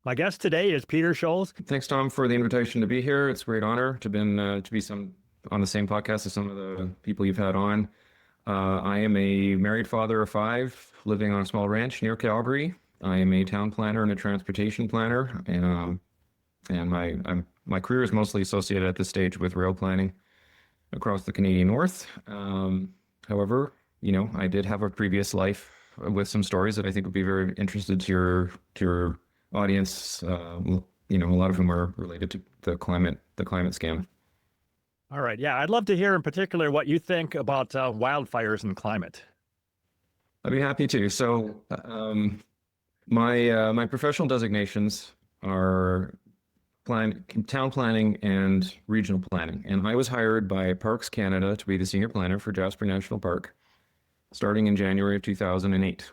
My guest today is Peter Scholz. Thanks, Tom, for the invitation to be here. It's a great honor to be on the same podcast as some of the people you've had on. I am a married father of five, living on a small ranch near Calgary. I am a town planner and a transportation planner, and my career is mostly associated at this stage with rail planning across the Canadian North. However, I did have a previous life with some stories that I think would be very interested to your audience. A lot of whom are related to the climate scam. All right. Yeah, I'd love to hear in particular what you think about wildfires and climate. I'd be happy to. So, my professional designations are town planning and regional planning, and I was hired by Parks Canada to be the senior planner for Jasper National Park, starting in January of 2008.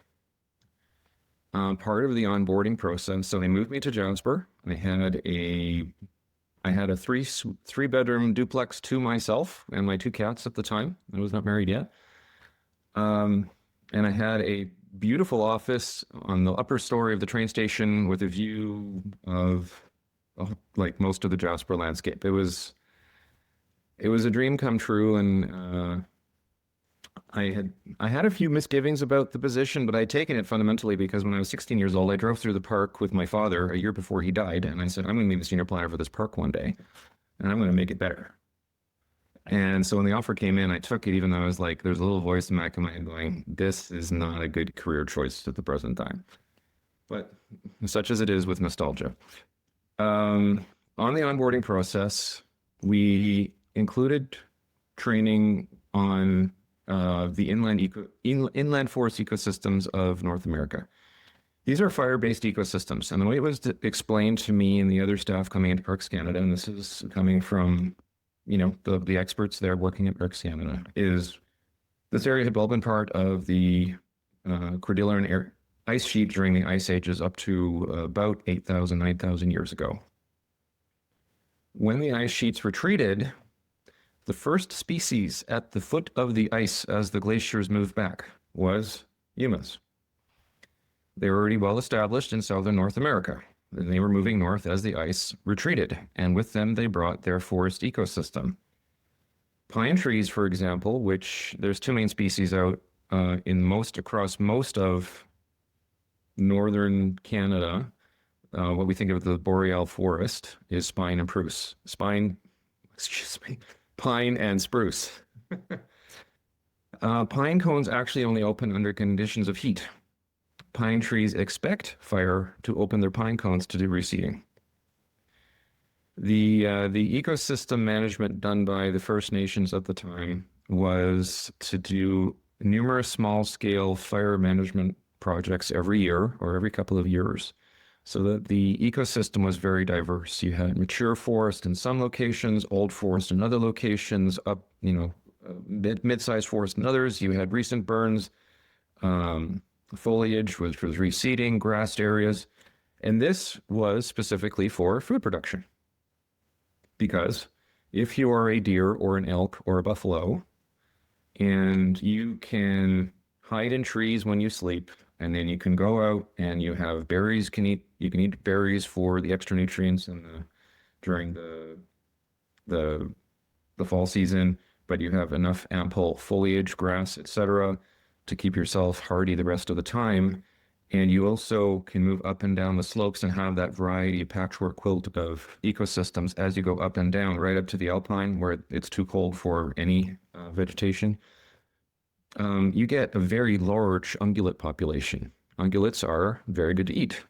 Part of the onboarding process, so they moved me to Jasper. I had a three bedroom duplex to myself and my two cats at the time. I was not married yet. And I had a beautiful office on the upper story of the train station with a view of like most of the Jasper landscape. It was a dream come true, and I had a few misgivings about the position, but I'd taken it fundamentally because when I was 16 years old, I drove through the park with my father a year before he died, and I said, I'm going to be the senior planner for this park one day, and I'm going to make it better. And so when the offer came in, I took it, even though I was like, there's a little voice in the back of my head going, this is not a good career choice at the present time. But such as it is with nostalgia. On the onboarding process, we included training on the inland forest ecosystems of North America. These are fire-based ecosystems, and the way it was explained to me and the other staff coming into Parks Canada, and this is coming from, the experts there working at Parks Canada, is this area had all been part of the Cordilleran ice sheet during the ice ages up to about 8,000, 9,000 years ago. When the ice sheets retreated, the first species at the foot of the ice as the glaciers moved back was humus. They were already well established in southern North America, and they were moving north as the ice retreated, and with them they brought their forest ecosystem. Pine trees, for example, which there's two main species out across most of northern Canada. What we think of the boreal forest is pine and spruce. Pine and spruce. Pine cones actually only open under conditions of heat. Pine trees expect fire to open their pine cones to do reseeding. The ecosystem management done by the First Nations at the time was to do numerous small-scale fire management projects every year or every couple of years, so that the ecosystem was very diverse. You had mature forest in some locations, old forest in other locations, mid-sized forest in others. You had recent burns, foliage which was reseeding, grassed areas. And this was specifically for food production. Because if you are a deer or an elk or a buffalo, and you can hide in trees when you sleep, and then you can go out and you have berries. You can eat berries for the extra nutrients during the fall season, but you have enough ample foliage, grass, etc., to keep yourself hardy the rest of the time. And you also can move up and down the slopes and have that variety of patchwork quilt of ecosystems as you go up and down, right up to the alpine where it's too cold for any vegetation. You get a very large ungulate population. Ungulates are very good to eat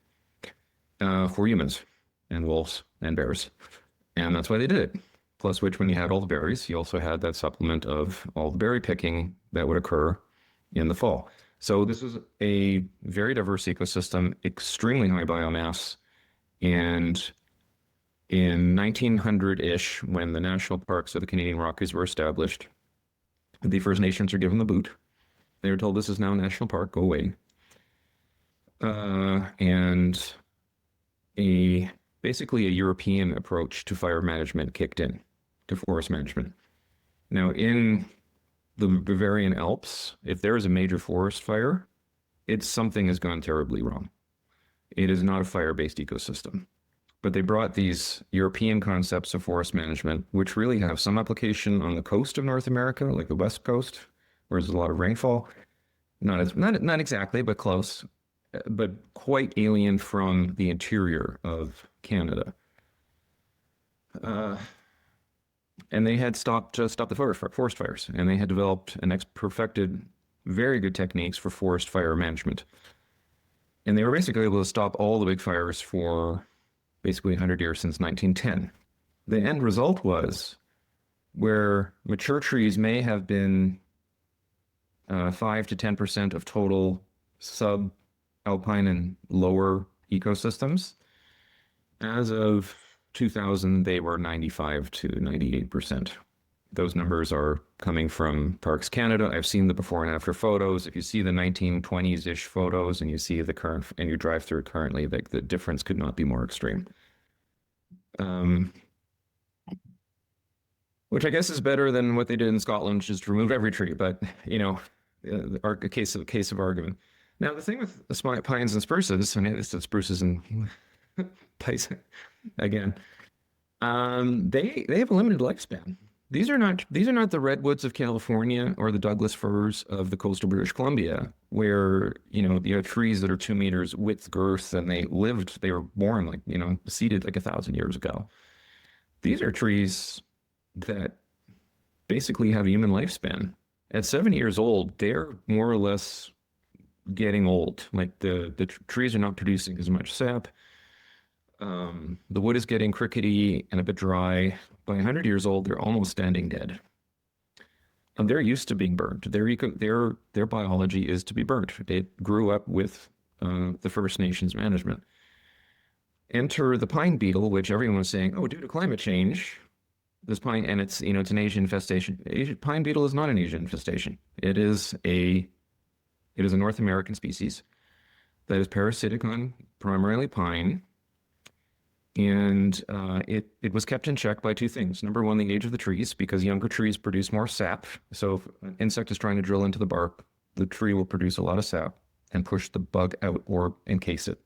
for humans and wolves and bears. And that's why they did it. Plus which, when you had all the berries, you also had that supplement of all the berry picking that would occur in the fall. So this is a very diverse ecosystem, extremely high biomass. And in 1900-ish, when the national parks of the Canadian Rockies were established, the First Nations are given the boot. They were told, this is now a national park, go away. And basically a European approach to fire management kicked in, to forest management. Now, in the Bavarian Alps, if there is a major forest fire, something has gone terribly wrong. It is not a fire-based ecosystem. But they brought these European concepts of forest management, which really have some application on the coast of North America, like the West Coast, where there's a lot of rainfall. Not exactly, but close, but quite alien from the interior of Canada. And they had stopped the forest fires, and they had developed and perfected very good techniques for forest fire management. And they were basically able to stop all the big fires for basically 100 years since 1910. The end result was where mature trees may have been 5 to 10% of total subalpine and lower ecosystems. As of 2000, they were 95 to 98%. Those numbers are coming from Parks Canada. I've seen the before and after photos. If you see the 1920s-ish photos and you see the current, and you drive through it currently, the difference could not be more extreme. Which I guess is better than what they did in Scotland, just remove every tree. But a case of argument. Now the thing with the pines and spruces, and it's the spruces and pines again, they have a limited lifespan. These are not the redwoods of California or the Douglas firs of the coastal British Columbia, where you have trees that are 2 meters width girth, and they were born like seeded like 1,000 years ago. These are trees that basically have a human lifespan. At 70 years old, they're more or less getting old. Like the trees are not producing as much sap. The wood is getting crickety and a bit dry. By 100 years old, they're almost standing dead. And they're used to being burnt. Their biology is to be burnt. They grew up with the First Nations management. Enter the pine beetle, which everyone was saying, oh, due to climate change, this pine, and it's an Asian infestation. Pine beetle is not an Asian infestation. It is a North American species that is parasitic on primarily pine. And it was kept in check by two things. Number one, the age of the trees, because younger trees produce more sap. So if an insect is trying to drill into the bark, the tree will produce a lot of sap and push the bug out or encase it.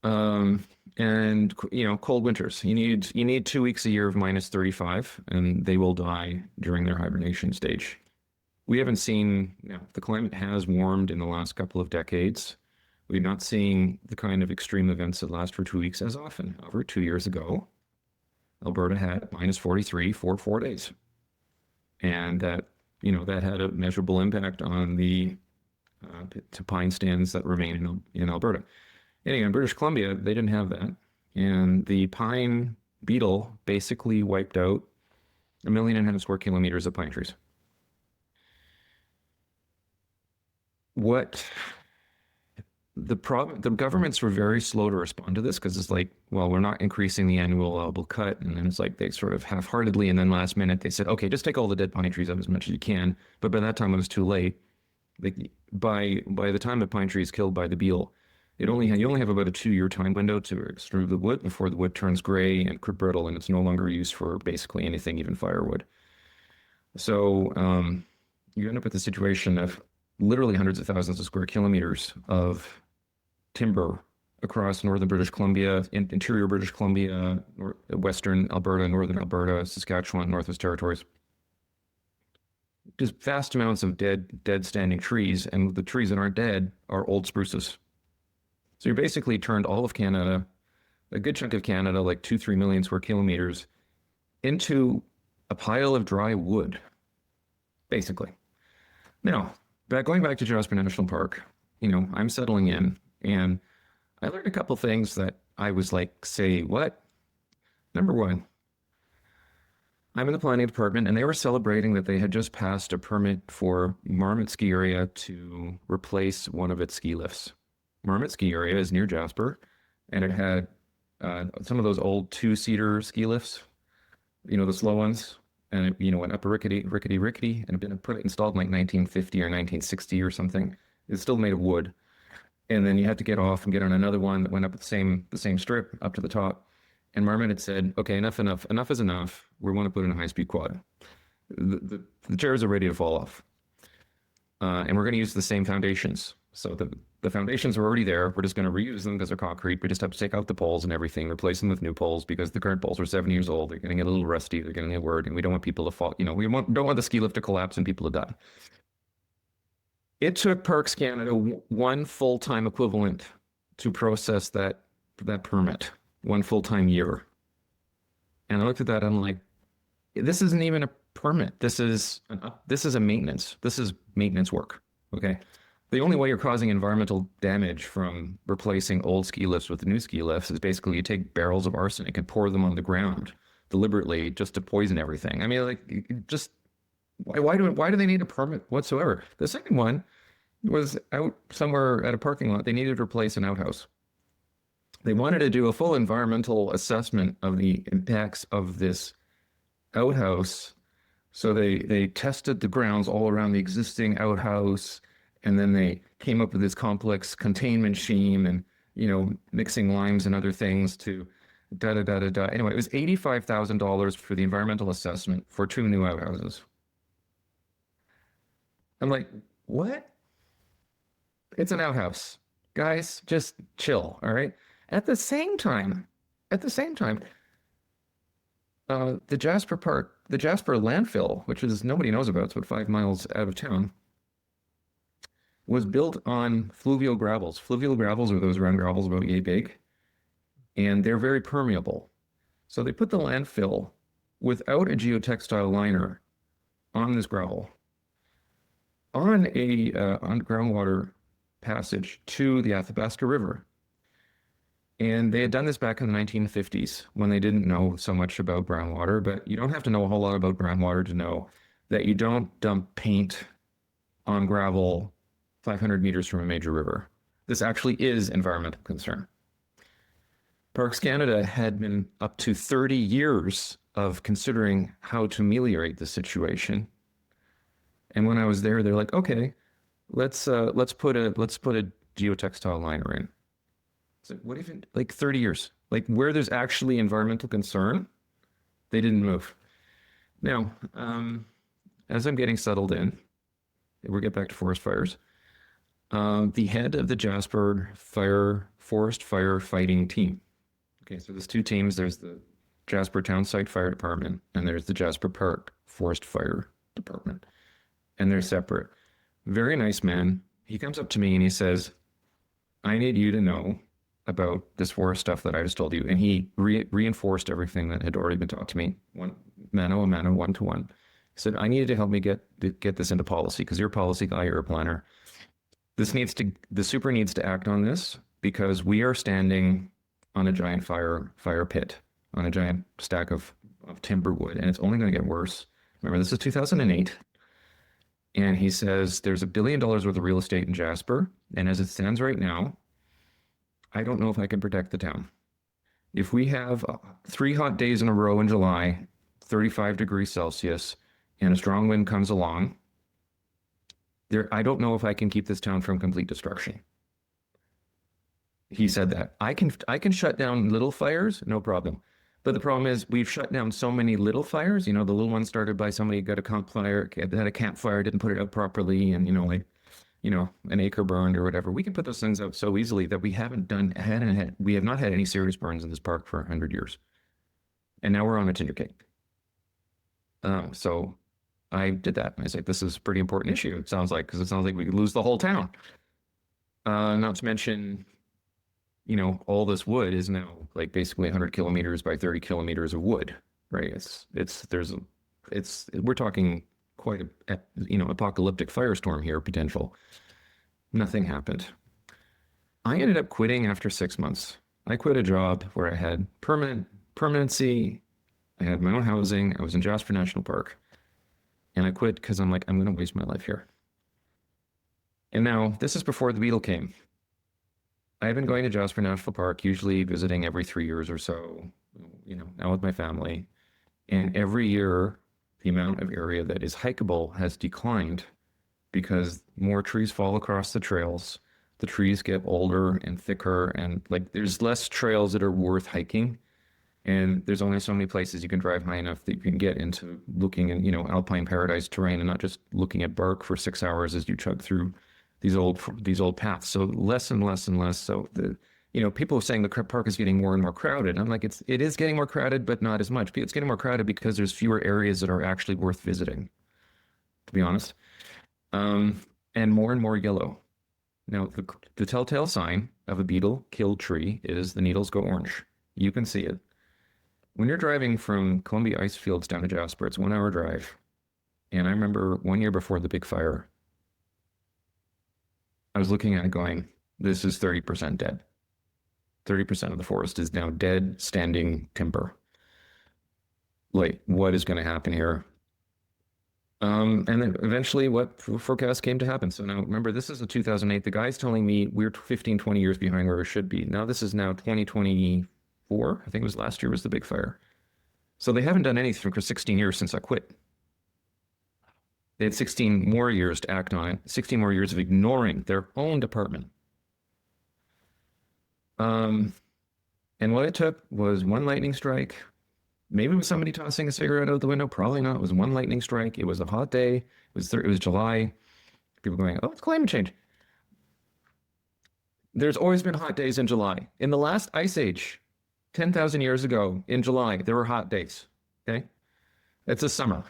And cold winters. You need 2 weeks a year of minus 35, and they will die during their hibernation stage. We haven't seen, the climate has warmed in the last couple of decades. We're not seeing the kind of extreme events that last for 2 weeks as often. However, 2 years ago, Alberta had minus 43 for 4 days. And that had a measurable impact on the pine stands that remain in Alberta. Anyway, in British Columbia, they didn't have that. And the pine beetle basically wiped out 1.5 million square kilometers of pine trees. The governments were very slow to respond to this because it's like, well, we're not increasing the annual allowable cut. And then it's like they sort of half-heartedly, and then last minute they said, okay, just take all the dead pine trees out as much as you can. But by that time it was too late. By the time the pine tree is killed by the beetle, you only have about a 2-year time window to extrude the wood before the wood turns gray and brittle, and it's no longer used for basically anything, even firewood. So you end up with the situation of literally hundreds of thousands of square kilometers of timber across northern British Columbia, interior British Columbia, western Alberta, northern Alberta, Saskatchewan, Northwest Territories. Just vast amounts of dead standing trees, and the trees that aren't dead are old spruces. So you basically turned all of Canada, a good chunk of Canada, like 2-3 million square kilometers, into a pile of dry wood, basically. Now, going back to Jasper National Park, I'm settling in, and I learned a couple things that I was like, say, what? Number one, I'm in the planning department, and they were celebrating that they had just passed a permit for Marmot Ski Area to replace one of its ski lifts. Marmot Ski Area is near Jasper, and it had some of those old 2-seater ski lifts, the slow ones, and it went up a rickety, and it had been installed in like 1950 or 1960 or something. It's still made of wood, and then you had to get off and get on another one that went up the same strip up to the top. And Marmot had said, okay, enough is enough. We want to put in a high-speed quad. The chairs are ready to fall off, and we're going to use the same foundations. So The foundations are already there. We're just going to reuse them because they're concrete. We just have to take out the poles and everything, replace them with new poles because the current poles are 7 years old. They're getting a little rusty. They're getting a word, and we don't want people to fall. Don't want the ski lift to collapse and people to die. It took Parks Canada one full-time equivalent to process that permit, one full-time year. And I looked at that and I'm like, this isn't even a permit. This is a maintenance. This is maintenance work. Okay. The only way you're causing environmental damage from replacing old ski lifts with new ski lifts is basically you take barrels of arsenic and pour them on the ground deliberately just to poison everything. I mean, like, just why do they need a permit whatsoever? The second one was out somewhere at a parking lot. They needed to replace an outhouse. They wanted to do a full environmental assessment of the impacts of this outhouse. So they tested the grounds all around the existing outhouse, and then they came up with this complex containment scheme and, mixing limes and other things to da da da da da. Anyway, it was $85,000 for the environmental assessment for 2 new outhouses. I'm like, what? It's an outhouse. Guys, just chill, all right? At the same time, the Jasper landfill, which is nobody knows about, it's about 5 miles out of town, was built on fluvial gravels. Fluvial gravels are those round gravels about yay big, and they're very permeable. So they put the landfill without a geotextile liner on this gravel, on groundwater passage to the Athabasca River. And they had done this back in the 1950s when they didn't know so much about groundwater, but you don't have to know a whole lot about groundwater to know that you don't dump paint on gravel 500 meters from a major river. This actually is environmental concern. Parks Canada had been up to 30 years of considering how to ameliorate the situation. And when I was there, they're like, okay, let's put a geotextile liner in. So what if like 30 years, like where there's actually environmental concern, they didn't move. Now, as I'm getting settled in, we'll get back to forest fires. The head of the Jasper forest fire fighting team. Okay, so there's 2 teams. There's the Jasper Townsite Fire Department, and there's the Jasper Park Forest Fire Department, and they're separate. Very nice man. He comes up to me and he says, I need you to know about this forest stuff that I just told you. And he reinforced everything that had already been taught to me, mano a mano, one-to-one. He said, I needed to help me get this into policy because you're a policy guy, you're a planner. The super needs to act on this because we are standing on a giant fire pit, on a giant stack of timber wood, and it's only going to get worse. Remember, this is 2008. And he says, there's $1 billion worth of real estate in Jasper. And as it stands right now, I don't know if I can protect the town. If we have 3 hot days in a row in July, 35 degrees Celsius, and a strong wind comes along, I don't know if I can keep this town from complete destruction. He said that. I can shut down little fires, no problem. But the problem is we've shut down so many little fires. The little one started by somebody got a campfire, had a campfire, didn't put it out properly, and an acre burned or whatever. We can put those things out so easily that we have not had any serious burns in this park for 100 years. And now we're on a tinder cake. So I did that. I said, this is a pretty important issue. It sounds like we could lose the whole town. Not to mention, all this wood is now like basically 100 kilometers by 30 kilometers of wood, right? We're talking quite a, apocalyptic firestorm here, potential. Nothing happened. I ended up quitting after 6 months. I quit a job where I had permanency. I had my own housing. I was in Jasper National Park. And I quit because I'm like, I'm going to waste my life here. And now, this is before the Beetle came. I've been going to Jasper National Park, usually visiting every 3 years or so, now with my family. And every year, the amount of area that is hikeable has declined because more trees fall across the trails. The trees get older and thicker, and there's less trails that are worth hiking. And there's only so many places you can drive high enough that you can get into looking in, alpine paradise terrain and not just looking at bark for 6 hours as you chug through these old paths. So less and less and less. So people are saying the park is getting more and more crowded. I'm like, it is getting more crowded, but not as much. It's getting more crowded because there's fewer areas that are actually worth visiting, to be honest. And more yellow. Now, the telltale sign of a beetle killed tree is the needles go orange. You can see it. When you're driving from Columbia ice fields down to Jasper, it's a 1 hour drive. And I remember 1 year before the big fire, I was looking at it going, this is 30% dead. 30% of the forest is now dead, standing timber. Like, what is going to happen here? And then eventually what forecast came to happen. So now remember, this is a 2008. The guy's telling me we're 15, 20 years behind where we should be. Now this is now 2024. I think it was last year was the big fire. So they haven't done anything for 16 years since I quit. They had 16 more years to act on it, 16 more years of ignoring their own department. And what it took was one lightning strike. Maybe it was somebody tossing a cigarette out the window. Probably not. It was one lightning strike. It was a hot day. It was July. People going, oh, it's climate change. There's always been hot days in July. In the last ice age, 10,000 years ago, in July, there were hot days. Okay? It's a summer.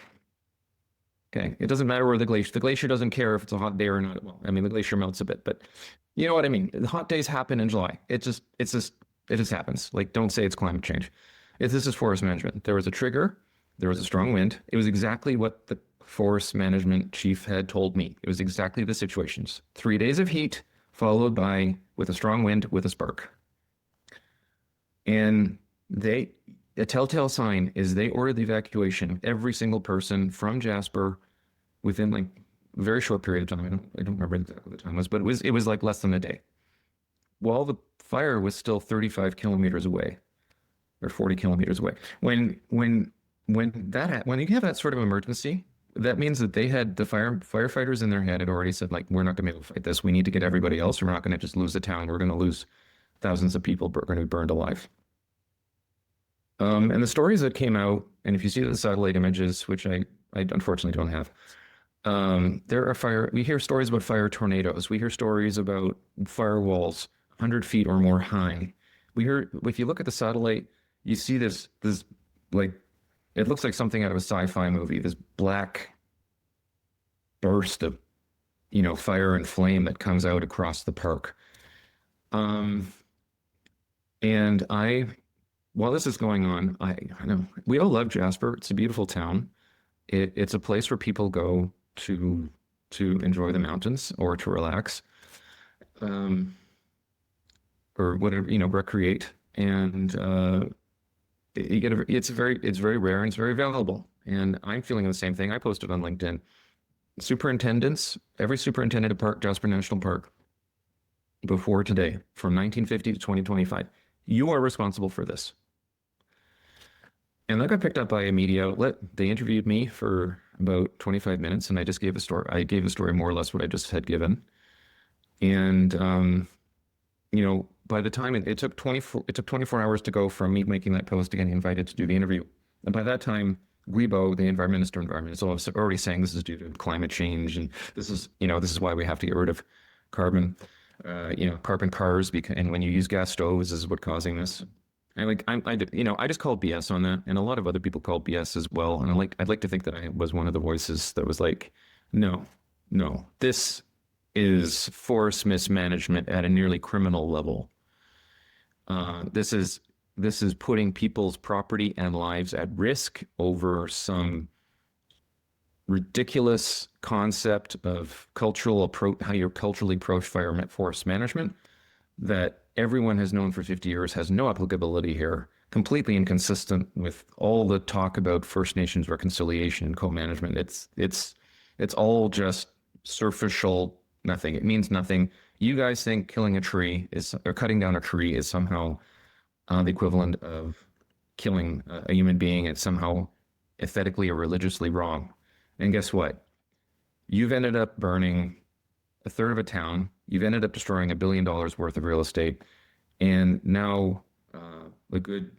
Okay? It doesn't matter where the glacier doesn't care if it's a hot day or not. Well, I mean, the glacier melts a bit, but you know what I mean. The hot days happen in July. It just happens. Like, don't say it's climate change. This is forest management. There was a trigger. There was a strong wind. It was exactly what the forest management chief had told me. It was exactly the situations. 3 days of heat followed by with a strong wind with a spark. And a telltale sign is they ordered the evacuation of every single person from Jasper within like a very short period of time. I don't remember exactly what the time was, but it was like less than a day. While the fire was still 35 kilometers away. Or 40 kilometers away. When you have that sort of emergency, that means that they had the firefighters in their head had already said, like, we're not going to be able to fight this. We need to get everybody else. We're not going to just lose the town. We're going to lose thousands of people. We're going to be burned alive. And the stories that came out, and if you see the satellite images, which I unfortunately don't have, we hear stories about fire tornadoes. We hear stories about firewalls 100 feet or more high. If you look at the satellite, you see this like, it looks like something out of a sci-fi movie, this black burst of, fire and flame that comes out across the park. And while this is going on, I know we all love Jasper. It's a beautiful town. It's a place where people go to enjoy the mountains or to relax, or whatever, recreate. And it's very rare and it's very valuable. And I'm feeling the same thing. I posted on LinkedIn. Every superintendent at Jasper National Park before today, from 1950 to 2025, you are responsible for this. And that got picked up by a media outlet. They interviewed me for about 25 minutes, and I just gave a story. I gave a story more or less what I just had given. And by the time it took 24 hours to go from me making that post to getting invited to do the interview. And by that time, Guibo, the Minister of Environment, is already saying this is due to climate change, and this is why we have to get rid of carbon, carbon cars, and when you use gas stoves, this is what's causing this. And I just called BS on that, and a lot of other people called BS as well. And I'd like to think that I was one of the voices that was like, no, this is forest mismanagement at a nearly criminal level. This is putting people's property and lives at risk over some ridiculous concept of how you culturally approach forest management that everyone has known for 50 years has no applicability here, completely inconsistent with all the talk about First Nations reconciliation and co-management. It's all just superficial, nothing. It means nothing. You guys think killing a tree or cutting down a tree is somehow the equivalent of killing a human being. It's somehow aesthetically or religiously wrong. And guess what? You've ended up burning a third of a town. You've ended up destroying $1 billion worth of real estate. And now a good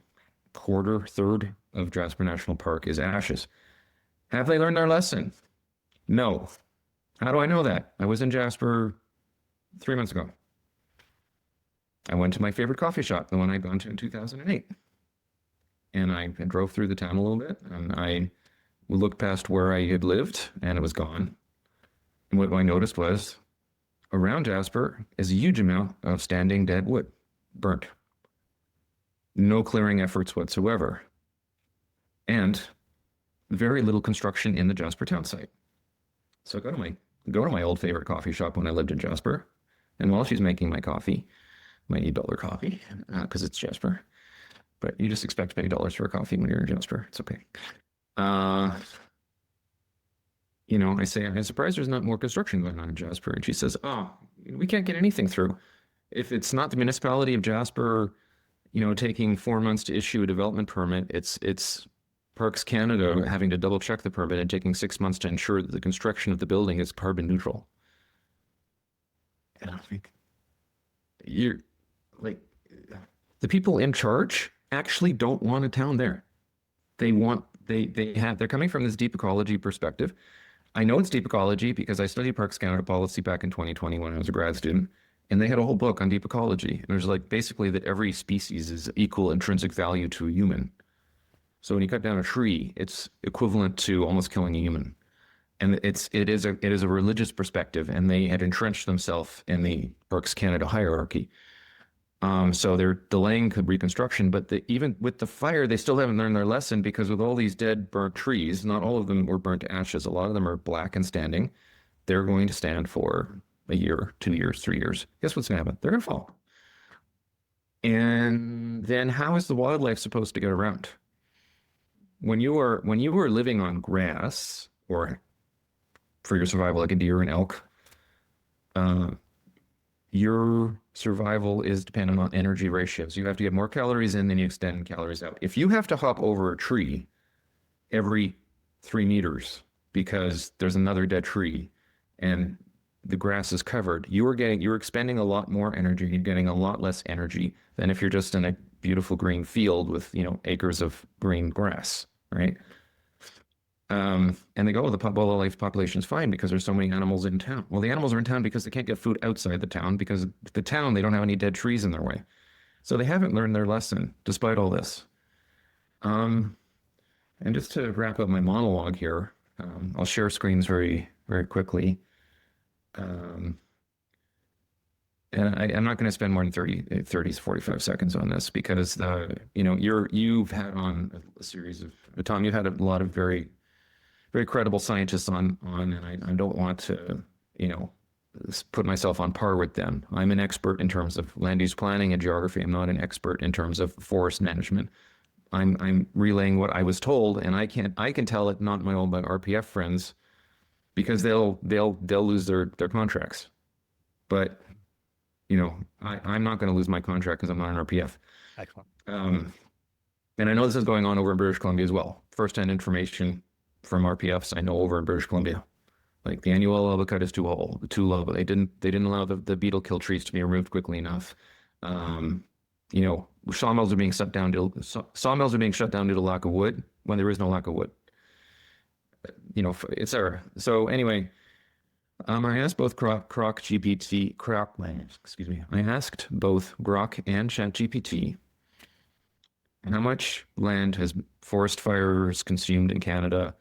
third of Jasper National Park is ashes. Have they learned their lesson? No. How do I know that? I was in Jasper 3 months ago. I went to my favorite coffee shop, the one I'd gone to in 2008. And I drove through the town a little bit, and I looked past where I had lived, and it was gone. And what I noticed was around Jasper is a huge amount of standing dead wood, burnt. No clearing efforts whatsoever. And very little construction in the Jasper town site. So I go to my old favorite coffee shop when I lived in Jasper. And while she's making my coffee, my $8 coffee, because it's Jasper. But you just expect to pay dollars for a coffee when you're in Jasper. It's okay. I say, I'm surprised there's not more construction going on in Jasper. And she says, oh, we can't get anything through. If it's not the municipality of Jasper, taking 4 months to issue a development permit, it's Parks Canada having to double check the permit and taking 6 months to ensure that the construction of the building is carbon neutral. And I think you're like, the people in charge actually don't want a town there. They're coming from this deep ecology perspective. I know it's deep ecology because I studied Parks Canada policy back in 2020 when I was a grad student, and they had a whole book on deep ecology. And there's like basically that every species is equal intrinsic value to a human. So when you cut down a tree, it's equivalent to almost killing a human. And it is a religious perspective, and they had entrenched themselves in the Parks Canada hierarchy. So they're delaying reconstruction, but even with the fire, they still haven't learned their lesson, because with all these dead, burnt trees, not all of them were burnt to ashes. A lot of them are black and standing. They're going to stand for a year, 2 years, 3 years. Guess what's going to happen? They're going to fall. And then how is the wildlife supposed to get around? When you are living on grass, or for your survival, like a deer and elk, your survival is dependent on energy ratios. You have to get more calories in than you extend calories out. If you have to hop over a tree every 3 meters because there's another dead tree and the grass is covered, you're expending a lot more energy. You're getting a lot less energy than if you're just in a beautiful green field with, acres of green grass, right? And they go, the wildlife population is fine because there's so many animals in town. Well, the animals are in town because they can't get food outside the town, because the town, they don't have any dead trees in their way. So they haven't learned their lesson despite all this. And just to wrap up my monologue here, I'll share screens very, very quickly. And I'm not going to spend more than 30 to 45 seconds on this, because, you've had on a series of, Tom, you've had a lot of very, very credible scientists on, and I don't want to, put myself on par with them. I'm an expert in terms of land use planning and geography. I'm not an expert in terms of forest management. I'm relaying what I was told, and I can tell it not my own, but RPF friends, because they'll lose their contracts. But I'm not going to lose my contract because I'm not an RPF. Excellent. And I know this is going on over in British Columbia as well. First-hand information from RPFs I know over in British Columbia. Like the annual level cut is too low. They didn't allow the beetle kill trees to be removed quickly enough. Sawmills are being shut down due to lack of wood when there is no lack of wood. Etc. So anyway, I asked both I asked both Grok and ChatGPT how much land has forest fires consumed in Canada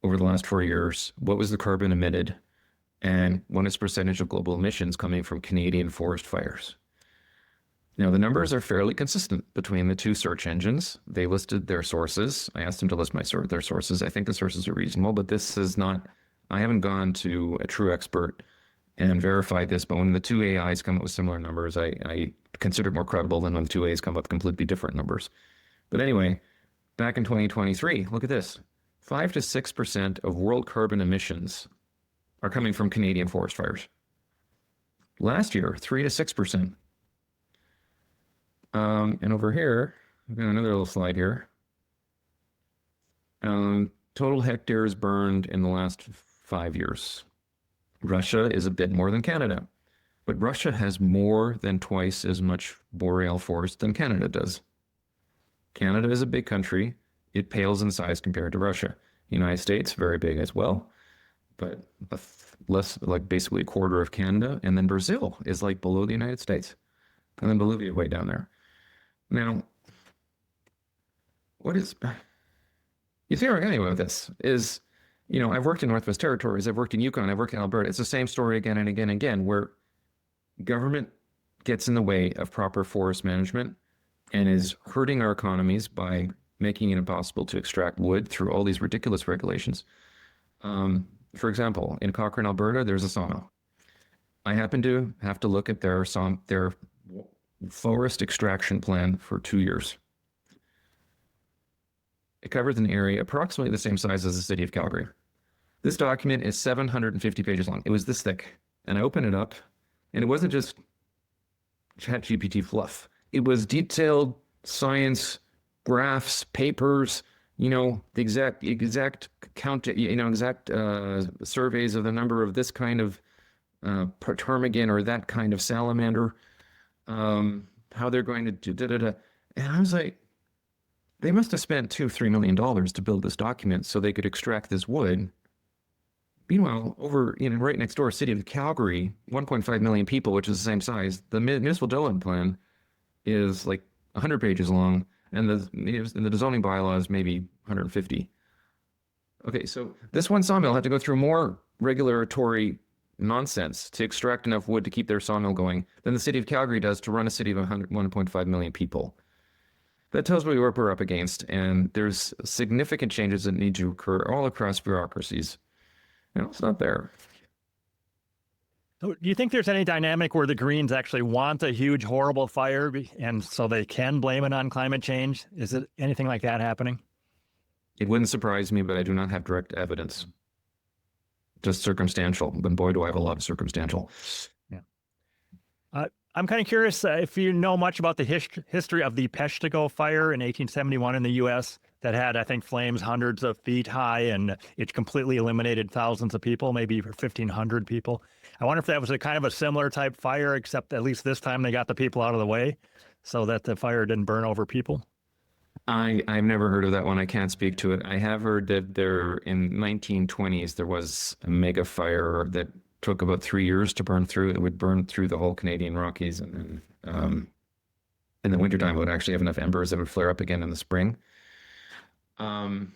over the last 4 years, what was the carbon emitted, and what is percentage of global emissions coming from Canadian forest fires. Now, the numbers are fairly consistent between the two search engines. They listed their sources. I asked them to list their sources. I think the sources are reasonable, but this is not, I haven't gone to a true expert and verified this, but when the two AIs come up with similar numbers, I consider it more credible than when the two AIs come up with completely different numbers. But anyway, back in 2023, look at this. 5 to 6% of world carbon emissions are coming from Canadian forest fires. Last year, 3 to 6%. And over here, I've got another little slide here. Total hectares burned in the last 5 years. Russia is a bit more than Canada, but Russia has more than twice as much boreal forest than Canada does. Canada is a big country. It pales in size compared to Russia. United States, very big as well. but less, like basically a quarter of Canada. And then Brazil is like below the United States. And then Bolivia way down there. Now, what is you see where I'm going with this is, I've worked in Northwest Territories, I've worked in Yukon, I've worked in Alberta. It's the same story again and again and again, where government gets in the way of proper forest management and is hurting our economies by making it impossible to extract wood through all these ridiculous regulations. For example, in Cochrane, Alberta, there's a sawmill. I happen to have to look at their forest extraction plan for 2 years. It covers an area approximately the same size as the city of Calgary. This document is 750 pages long. It was this thick. And I opened it up, and it wasn't just ChatGPT fluff. It was detailed science, graphs, papers, the exact count, exact surveys of the number of this kind of ptarmigan or that kind of salamander, how they're going to do da-da-da. And I was like, they must have spent $2-3 million to build this document so they could extract this wood. Meanwhile, over right next door, city of Calgary, 1.5 million people, which is the same size. The municipal development plan is like 100 pages long, and the zoning bylaws maybe 150. Okay, so this one sawmill had to go through more regulatory nonsense to extract enough wood to keep their sawmill going than the city of Calgary does to run a city of 1.5 million people. That tells me what we're up against, and there's significant changes that need to occur all across bureaucracies. It's not there. So do you think there's any dynamic where the Greens actually want a huge, horrible fire, and so they can blame it on climate change? Is it anything like that happening? It wouldn't surprise me, but I do not have direct evidence. Just circumstantial. But boy, do I have a lot of circumstantial. Yeah. I'm kind of curious if you know much about the history of the Peshtigo fire in 1871 in the U.S. that had, I think, flames hundreds of feet high, and it completely eliminated thousands of people, maybe 1,500 people. I wonder if that was a kind of a similar type fire, except at least this time they got the people out of the way so that the fire didn't burn over people. I've never heard of that one. I can't speak to it. I have heard that there in 1920s there was a mega fire that took about 3 years to burn through. It would burn through the whole Canadian Rockies, and then in the wintertime it would actually have enough embers that would flare up again in the spring. I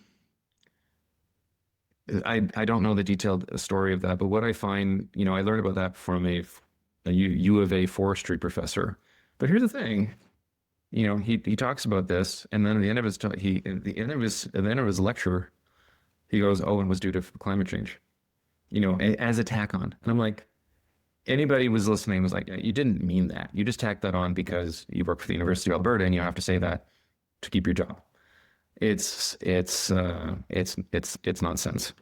don't know the detailed story of that, but what I find, I learned about that from a U of A forestry professor. But here's the thing, he talks about this, and then at the end of his lecture, he goes, "Oh, and it was due to climate change," as a tack on. And I'm like, anybody who was listening was like, you didn't mean that. You just tacked that on because you work for the University of Alberta and you have to say that to keep your job. It's nonsense.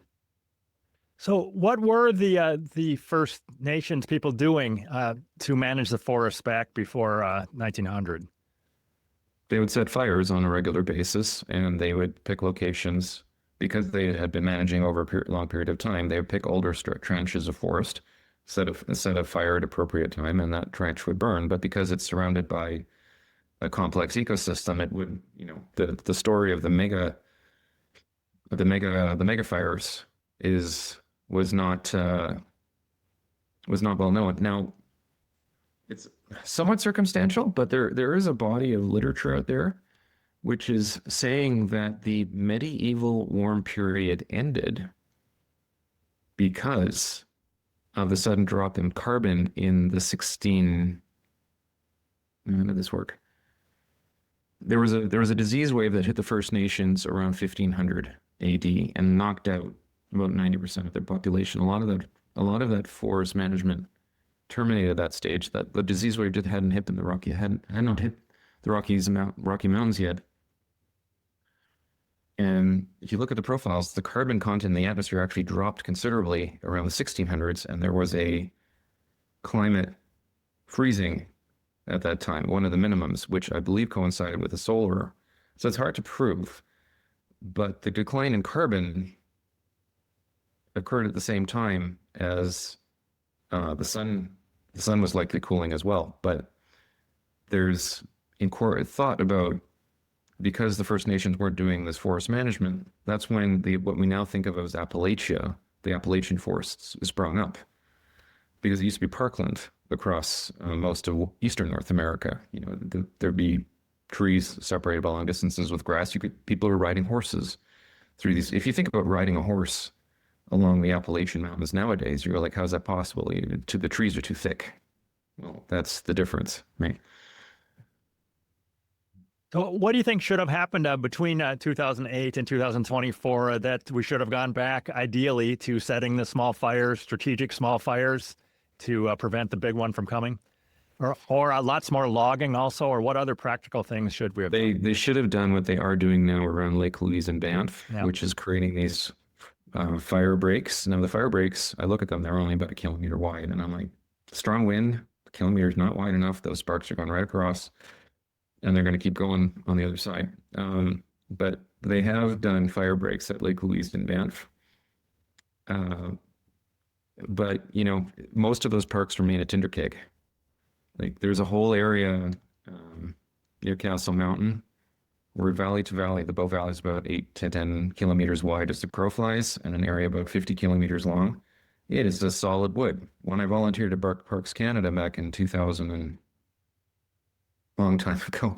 So what were the First Nations people doing to manage the forests back before 1900? They would set fires on a regular basis, and they would pick locations because they had been managing over a long period of time. They would pick older trenches of forest, set a fire at appropriate time, and that trench would burn. But because it's surrounded by a complex ecosystem, it would, the story of the mega fires was not well known. Now, it's somewhat circumstantial, but there is a body of literature out there which is saying that the medieval warm period ended because of the sudden drop in carbon in the 16. How did this work? There was a disease wave that hit the First Nations around 1500 AD and knocked out about 90% of their population. A lot of that forest management terminated at that stage. That the disease wave just hadn't hit the Rocky Mountains yet. And if you look at the profiles, the carbon content in the atmosphere actually dropped considerably around the 1600s, and there was a climate freezing at that time, one of the minimums, which I believe coincided with the solar. So it's hard to prove, but the decline in carbon occurred at the same time as the sun. The sun was likely cooling as well, but there's thought about, because the First Nations weren't doing this forest management, that's when what we now think of as Appalachia the Appalachian forests sprung up, because it used to be parkland across most of eastern North America. You know, there'd be trees separated by long distances with grass. People were riding horses through these. If you think about riding a horse along the Appalachian Mountains nowadays, you're like, how's that possible? The trees are too thick. Well, that's the difference, right? So what do you think should have happened between 2008 and 2024 that we should have gone back ideally to setting the small fires, strategic small fires, to prevent the big one from coming? Or lots more logging also, or what other practical things should we have done? They should have done what they are doing now around Lake Louise and Banff, Yeah. which is creating these fire breaks. Now the fire breaks, I look at them, they're only about 1 kilometer wide, and I'm like, strong wind, 1 kilometer is not wide enough. Those sparks are going right across, and they're going to keep going on the other side. But they have done fire breaks at Lake Louise and Banff. But, you know, most of those parks remain a tinder keg. Like there's a whole area near Castle Mountain where valley to valley, the Bow Valley is about 8 to 10 kilometers wide as the crow flies, and an area about 50 kilometers long. It is a solid wood. When I volunteered at Parks Canada back in 2000 and long time ago,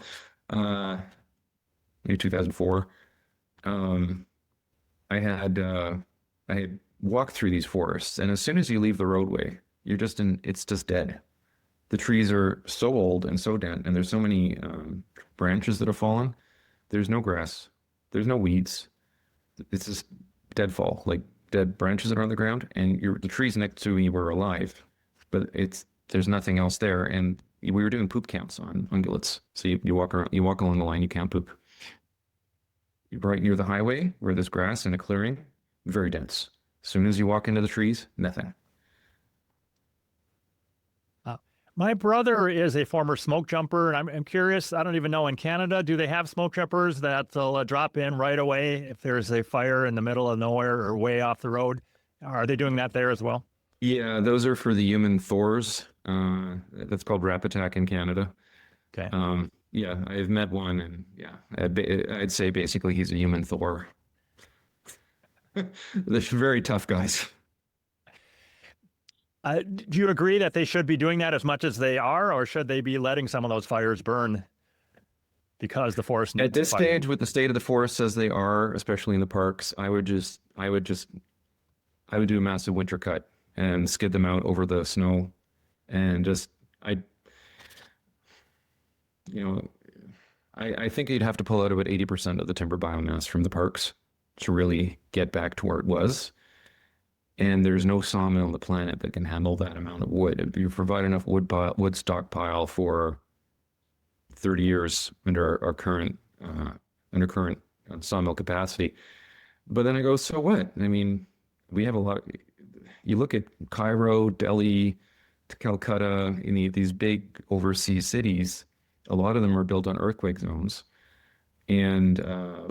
maybe 2004, I had walked through these forests, and as soon as you leave the roadway, it's just dead. The trees are so old and so dead, and there's so many branches that have fallen. There's no grass. There's no weeds. It's just deadfall, like dead branches that are on the ground, and the trees next to me were alive, but there's nothing else there. And we were doing poop counts on ungulates. So you walk along the line, you can't poop. You're right near the highway where there's grass and a clearing, very dense. As soon as you walk into the trees, nothing. My brother is a former smoke jumper, and I'm curious, I don't even know, in Canada, do they have smoke jumpers that'll drop in right away if there's a fire in the middle of nowhere or way off the road? Are they doing that there as well? Yeah, those are for the human Thors. That's called Rapattack in Canada. Okay. Yeah, I've met one, and yeah, I'd say basically he's a human Thor. They're very tough guys. Do you agree that they should be doing that as much as they are, or should they be letting some of those fires burn because the forest needs At this fire? stage, with the state of the forest as they are, especially in the parks, I would do a massive winter cut and skid them out over the snow, and I think you'd have to pull out about 80% of the timber biomass from the parks to really get back to where it was. And there's no sawmill on the planet that can handle that amount of wood. If you provide enough wood stockpile for 30 years under our current sawmill capacity. But then I go, so what? I mean, we have a lot. You look at Cairo, Delhi, Calcutta, these big overseas cities. A lot of them are built on earthquake zones, and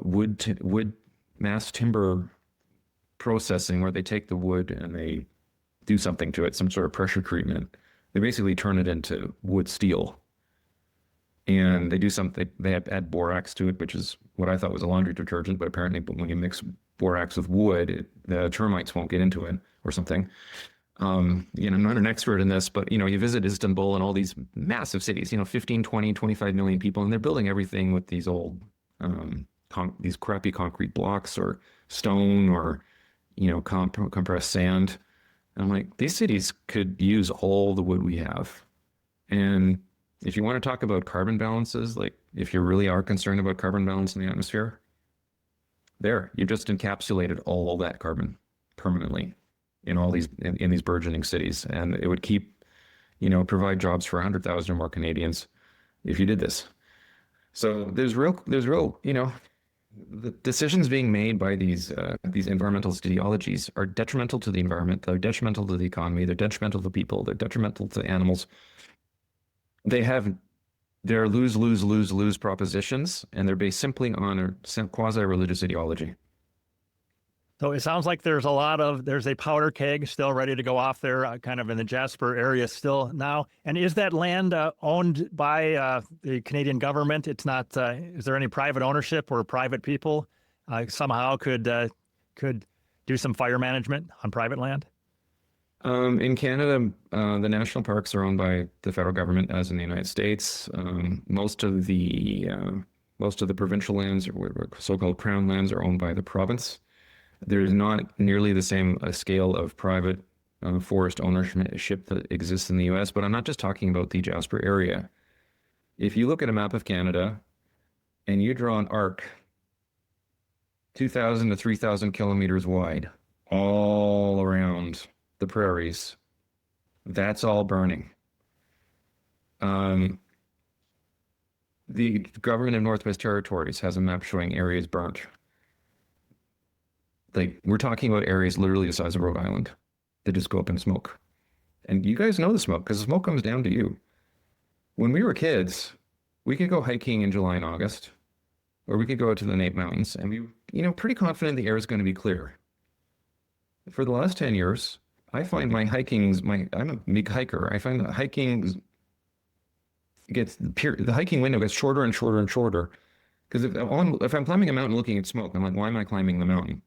wood mass timber processing, where they take the wood and they do something to it, some sort of pressure treatment. They basically turn it into wood steel, and they do something. They add borax to it, which is what I thought was a laundry detergent, but apparently when you mix borax with wood, the termites won't get into it or something. I'm not an expert in this, but you visit Istanbul and all these massive cities, 15, 20, 25 million people, and they're building everything with these old these crappy concrete blocks or stone or compressed sand. And I'm like, these cities could use all the wood we have. And if you want to talk about carbon balances, like if you really are concerned about carbon balance in the atmosphere, you just encapsulated all that carbon permanently in all these in these burgeoning cities, and it would provide jobs for 100,000 or more Canadians if you did this. So there's real the decisions being made by these environmentalist ideologies are detrimental to the environment. They're detrimental to the economy. They're detrimental to people. They're detrimental to animals. They're lose propositions, and they're based simply on a quasi-religious ideology. So it sounds like there's a powder keg still ready to go off there, kind of in the Jasper area still now. And is that land owned by the Canadian government? It's not. Is there any private ownership or private people somehow could do some fire management on private land? In Canada, the national parks are owned by the federal government, as in the United States. Most of the provincial lands, or so-called crown lands, are owned by the province. There's not nearly the same scale of private forest ownership that exists in the U.S., but I'm not just talking about the Jasper area. If you look at a map of Canada and you draw an arc 2,000 to 3,000 kilometers wide all around the prairies, that's all burning. The government of Northwest Territories has a map showing areas burnt. Like, we're talking about areas literally the size of Rhode Island that just go up in smoke. And you guys know the smoke because the smoke comes down to you. When we were kids, we could go hiking in July and August, or we could go to the Nape Mountains and be, pretty confident the air is going to be clear. For the last 10 years, I find I'm a big hiker. I find that the hiking window gets shorter and shorter and shorter. Because if I'm climbing a mountain looking at smoke, I'm like, why am I climbing the mountain?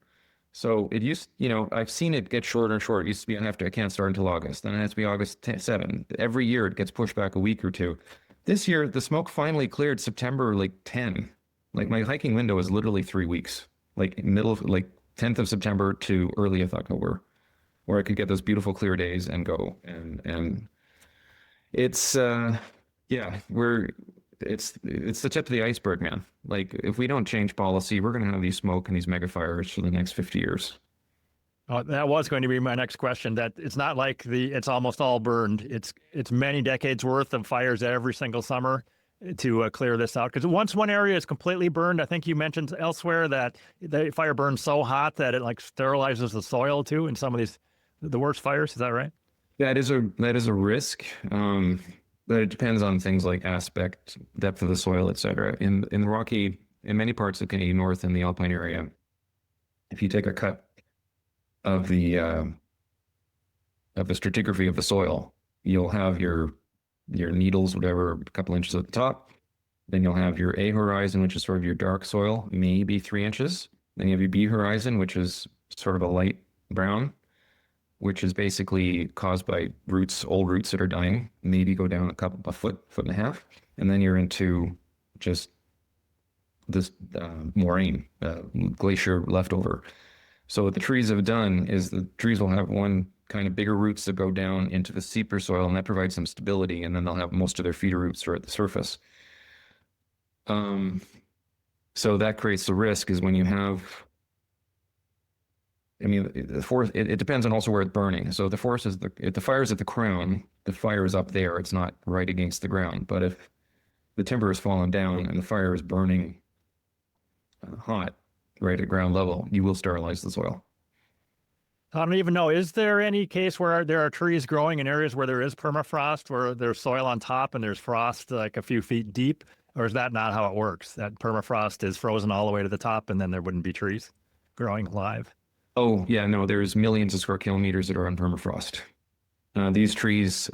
So it used, I've seen it get shorter and shorter. It used to be I can't start until August. Then it has to be August 7. Every year it gets pushed back a week or two. This year, the smoke finally cleared September 10. Like, my hiking window is literally 3 weeks, like 10th of September to early October, where I could get those beautiful clear days and go. And it's, it's the tip of the iceberg, man. Like, if we don't change policy, we're going to have these smoke and these mega fires for the next 50 years. That was going to be my next question. That it's not like it's almost all burned. It's many decades worth of fires every single summer to clear this out. Because once one area is completely burned, I think you mentioned elsewhere that the fire burns so hot that it sterilizes the soil too. In some of the worst fires, is that right? That is a risk. But it depends on things like aspect, depth of the soil, etc. In many parts of Canadian North and the Alpine area, if you take a cut of the stratigraphy of the soil, you'll have your needles, whatever, a couple inches at the top. Then you'll have your A horizon, which is sort of your dark soil, maybe 3 inches. Then you have your B horizon, which is sort of a light brown, which is basically caused by old roots that are dying, maybe go down a foot and a half. And then you're into just this moraine, glacier leftover. So what the trees have done is the trees will have one kind of bigger roots that go down into the steeper soil, and that provides some stability. And then they'll have most of their feeder roots are at the surface. So that creates the risk is when you have, the forest, it depends on also where it's burning. So the forest is if the fire is at the crown, the fire is up there. It's not right against the ground. But if the timber has fallen down and the fire is burning hot right at ground level, you will sterilize the soil. I don't even know. Is there any case where there are trees growing in areas where there is permafrost, where there's soil on top and there's frost like a few feet deep? Or is that not how it works? That permafrost is frozen all the way to the top and then there wouldn't be trees growing live? Oh, yeah, no, there's millions of square kilometers that are on permafrost. These trees,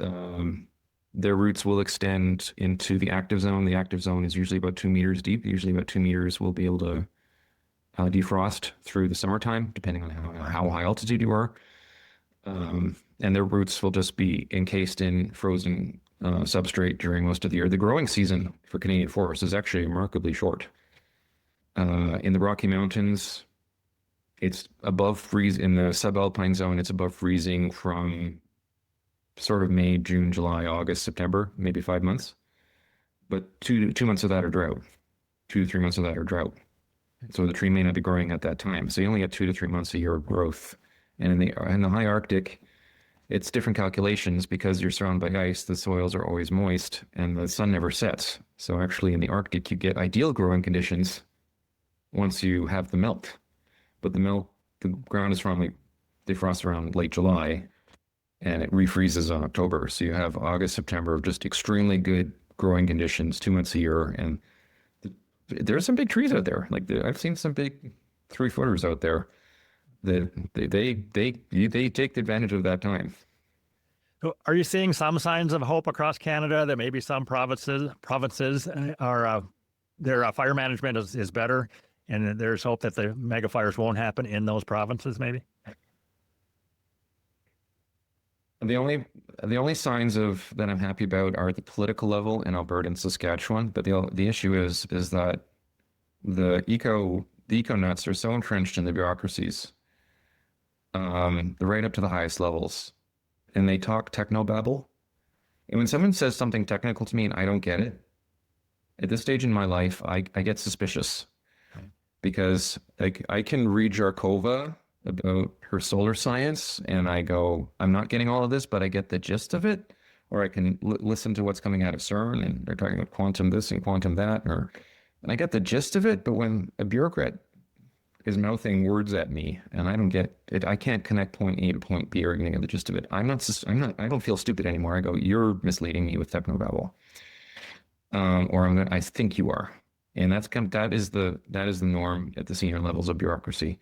their roots will extend into the active zone. The active zone is usually about 2 meters deep. Usually about 2 meters will be able to defrost through the summertime, depending on how high altitude you are. And their roots will just be encased in frozen substrate during most of the year. The growing season for Canadian forests is actually remarkably short. In the Rocky Mountains, it's above freeze. In the subalpine zone, it's above freezing from sort of May, June, July, August, September, maybe 5 months. But two months of that are drought. 2 to 3 months of that are drought. So the tree may not be growing at that time. So you only get 2 to 3 months a year of growth. And in the high Arctic, it's different calculations because you're surrounded by ice. The soils are always moist and the sun never sets. So actually in the Arctic, you get ideal growing conditions once you have the melt. But the ground is defrosts around late July and it refreezes on October. So you have August, September of just extremely good growing conditions 2 months a year. And there's some big trees out there. Like I've seen some big 3-footers out there that they take advantage of that time. So are you seeing some signs of hope across Canada that maybe some provinces are their fire management is better? and there's hope that the mega fires won't happen in those provinces, maybe? The only signs of that I'm happy about are at the political level in Alberta and Saskatchewan. But the issue is that the eco nuts are so entrenched in the bureaucracies, right up to the highest levels, and they talk technobabble. And when someone says something technical to me and I don't get it, at this stage in my life, I get suspicious because like I can read Jarkova about her solar science and I go, I'm not getting all of this, but I get the gist of it. Or I can listen to what's coming out of CERN and they're talking about quantum this and quantum that, and I get the gist of it. But when a bureaucrat is mouthing words at me and I don't get it, I can't connect point A to point B or getting the gist of it. I don't feel stupid anymore. I go, you're misleading me with technobabble. I think you are. And that is the norm at the senior levels of bureaucracy.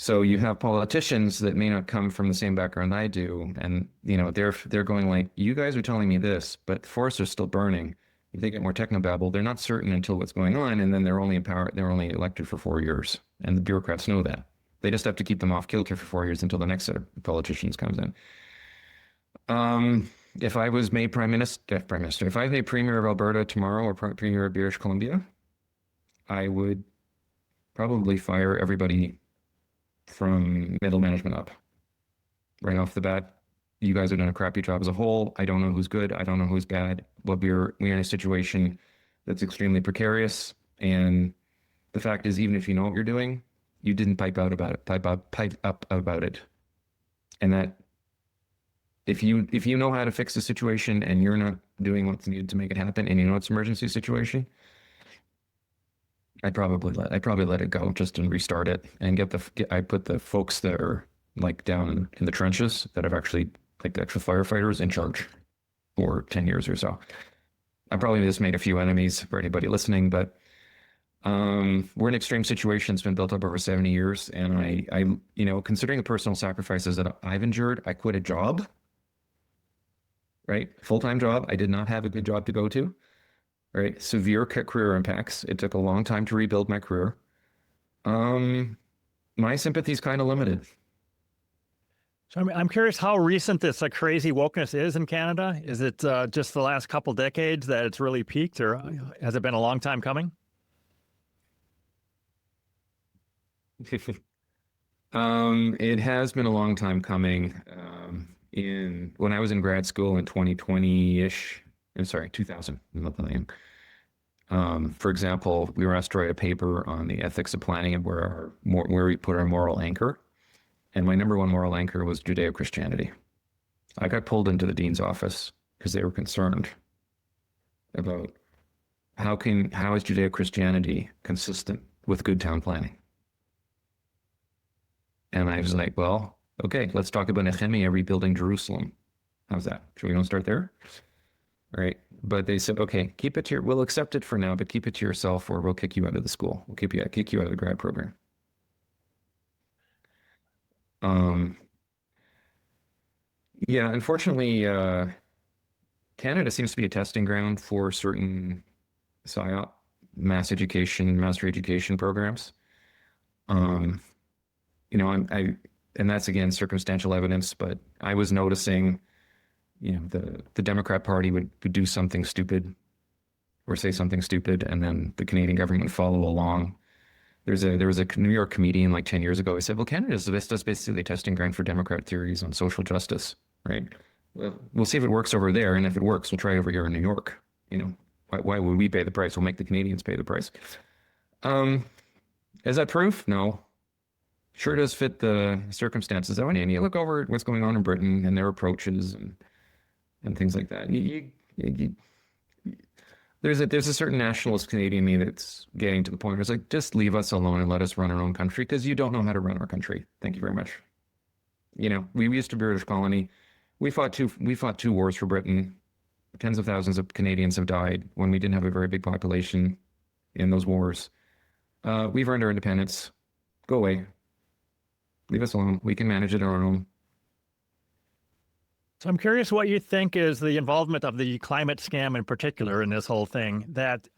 So you have politicians that may not come from the same background I do, and they're going like, you guys are telling me this, but forests are still burning. If they get more technobabble, they're not certain until what's going on, and then they're only in power, they're only elected for 4 years. And the bureaucrats know that. They just have to keep them off kilter for 4 years until the next set of politicians comes in. If I was made prime minister, if I was made premier of Alberta tomorrow or premier of British Columbia, I would probably fire everybody from middle management up right off the bat. You guys have done a crappy job as a whole. I don't know who's good. I don't know who's bad. But we're in a situation that's extremely precarious. And the fact is, even if you know what you're doing, you didn't pipe up about it. And that if you know how to fix the situation and you're not doing what's needed to make it happen, and you know it's an emergency situation, I'd probably let it go just and restart it and I put the folks that are like down in the trenches that have actually like the actual firefighters in charge for 10 years or so. I probably just made a few enemies for anybody listening, but we're in an extreme situation. It's been built up over 70 years. And I considering the personal sacrifices that I've endured, I quit a job, right? Full-time job. I did not have a good job to go to. Right, severe career impacts. It took a long time to rebuild my career. My sympathy's kind of limited. So I'm curious how recent this crazy wokeness is in Canada. Is it just the last couple decades that it's really peaked, or has it been a long time coming? It has been a long time coming. When I was in grad school in 2020-ish, I'm sorry, 2000. For example, we were asked to write a paper on the ethics of planning and where we put our moral anchor. And my number one moral anchor was Judeo-Christianity. I got pulled into the dean's office because they were concerned about how is Judeo-Christianity consistent with good town planning? And I was like, well, okay, let's talk about Nehemiah rebuilding Jerusalem. How's that? Should we don't start there? Right. But they said, okay, keep it to we'll accept it for now, but keep it to yourself or we'll kick you out of the school. We'll kick you out of the grad program. Yeah, unfortunately, Canada seems to be a testing ground for certain PSYOP, master education programs. And that's again circumstantial evidence, but I was noticing the Democrat Party would do something stupid or say something stupid, and then the Canadian government would follow along. There was a New York comedian like 10 years ago who said, well, Canada is basically a testing ground for Democrat theories on social justice, right? Well, we'll see if it works over there, and if it works, we'll try it over here in New York. Why would we pay the price? We'll make the Canadians pay the price. Is that proof? No. Sure does fit the circumstances, though. And you look over at what's going on in Britain and their approaches and things like that. There's a certain nationalist Canadian me that's getting to the point where it's like, just leave us alone and let us run our own country because you don't know how to run our country. Thank you very much. We used to be a British colony. We fought two wars for Britain. Tens of thousands of Canadians have died when we didn't have a very big population in those wars. We've earned our independence. Go away. Leave us alone. We can manage it on our own. So I'm curious what you think is the involvement of the climate scam in particular in this whole thing. That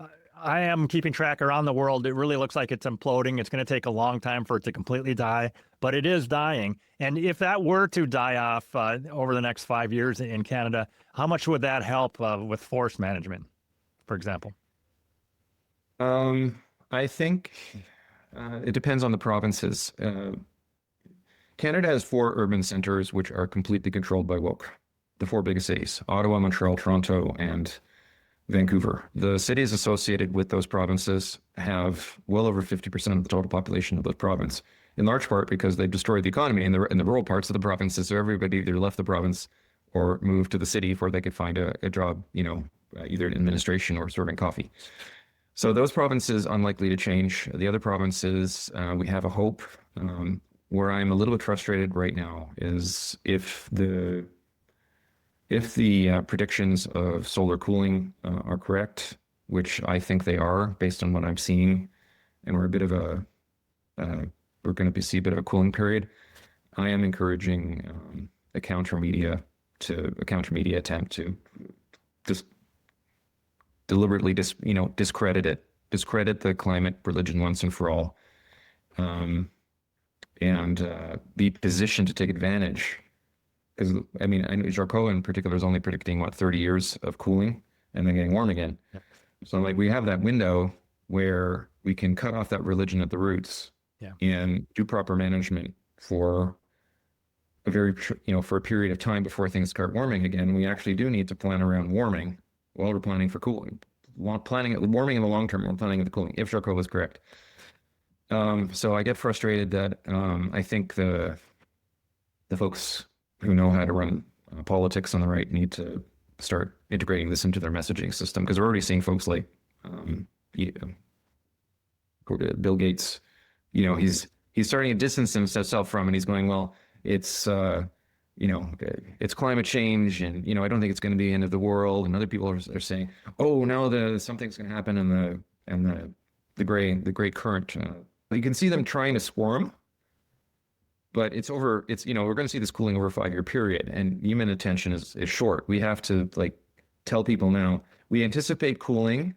I am keeping track around the world. It really looks like it's imploding. It's going to take a long time for it to completely die, but it is dying. And if that were to die off over the next 5 years in Canada, how much would that help with forest management, for example? I think it depends on the provinces. Canada has 4 urban centers which are completely controlled by woke. The 4 biggest cities: Ottawa, Montreal, Toronto, and Vancouver. The cities associated with those provinces have well over 50% of the total population of the province, in large part because they've destroyed the economy in the rural parts of the provinces. So everybody either left the province or moved to the city where they could find a job, either in administration or serving coffee. So those provinces unlikely to change. The other provinces, we have a hope. Where I'm a little bit frustrated right now is if the predictions of solar cooling are correct, which I think they are based on what I'm seeing, and we're going to see a bit of a cooling period, I am encouraging a counter media attempt to just deliberately discredit the climate religion once and for all, and be positioned to take advantage. Because I know Jarko in particular is only predicting 30 years of cooling and then getting warm again. Yeah. So we have that window where we can cut off that religion at the roots, Yeah. and do proper management for for a period of time before things start warming again. We actually do need to plan around warming while we're planning for cooling. Planning warming in the long term, we're planning the cooling, if Jarko was correct. So I get frustrated that I think the folks who know how to run politics on the right need to start integrating this into their messaging system, because we're already seeing folks like Bill Gates. He's starting to distance himself from, and he's going, well, it's it's climate change, and I don't think it's going to be the end of the world. And other people are saying, oh, now something's going to happen in the great current. You can see them trying to swarm. But we're going to see this cooling over a 5-year period, and human attention is short. We have to tell people now, we anticipate cooling,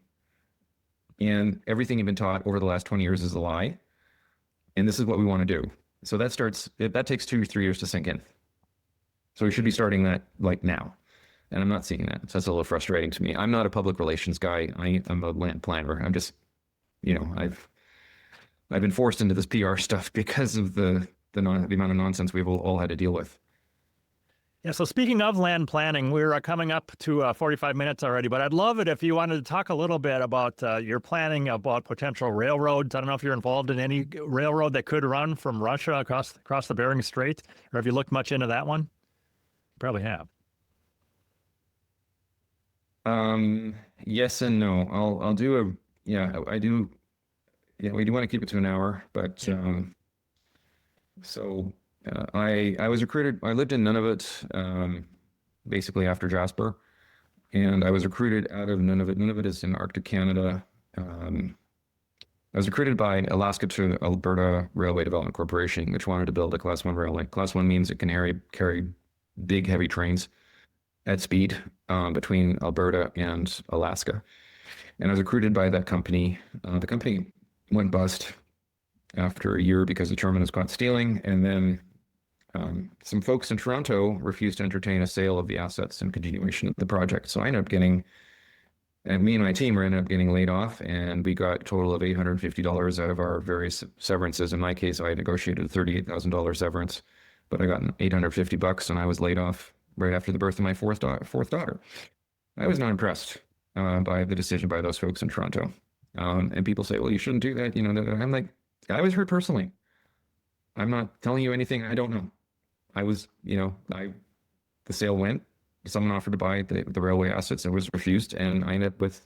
and everything you've been taught over the last 20 years is a lie. And this is what we want to do. So that takes 2 or 3 years to sink in. So we should be starting that now. And I'm not seeing that. So that's a little frustrating to me. I'm not a public relations guy. I'm a land planner. I'm just, I've been forced into this PR stuff because of the amount of nonsense we've all had to deal with. Yeah, so speaking of land planning, we're coming up to 45 minutes already, but I'd love it if you wanted to talk a little bit about your planning about potential railroads. I don't know if you're involved in any railroad that could run from Russia across the Bering Strait, or have you looked much into that one? You probably have. Yes and no. I'll do I do. Yeah, we do want to keep it to an hour, but I was recruited. I lived in Nunavut, basically after Jasper, and I was recruited out of Nunavut. Nunavut is in Arctic Canada. I was recruited by Alaska to Alberta Railway Development Corporation, which wanted to build a Class 1 railway. Class 1 means it can carry big, heavy trains at speed between Alberta and Alaska. And I was recruited by that company. The company went bust after a year because the chairman was caught stealing, and then some folks in Toronto refused to entertain a sale of the assets and continuation of the project. So I ended up getting, and me and my team ended up getting laid off, and we got a total of $850 out of our various severances. In my case, I negotiated a $38,000 severance, but I got $850, and I was laid off right after the birth of my fourth daughter. I was not impressed by the decision by those folks in Toronto. And people say, well, you shouldn't do that. I'm like, I was hurt personally. I'm not telling you anything I don't know. I was, the sale went. Someone offered to buy the railway assets and was refused. And I ended up with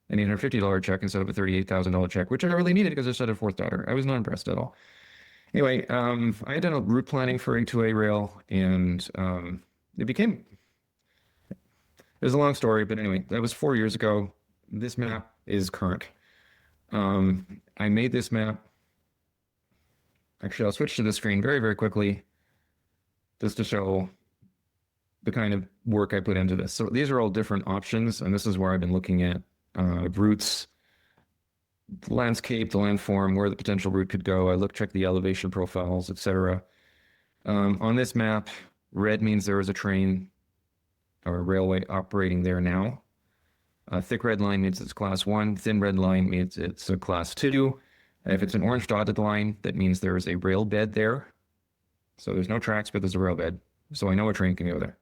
an $850 check instead of a $38,000 check, which I really needed because I just had a fourth daughter. I was not impressed at all. Anyway, I had done a route planning for A2A rail, and it was a long story, but anyway, that was 4 years ago. This map is current. I made this map. Actually, I'll switch to the screen very, very quickly just to show the kind of work I put into this. So these are all different options, and this is where I've been looking at routes the landscape, the landform, where the potential route could go. I check the elevation profiles, etc. On this map, red means there is a train or a railway operating there now. Thick red line means it's class 1. Thin red line means it's a class 2. And if it's an orange dotted line, that means there is a rail bed there. So there's no tracks, but there's a rail bed. So I know a train can go there.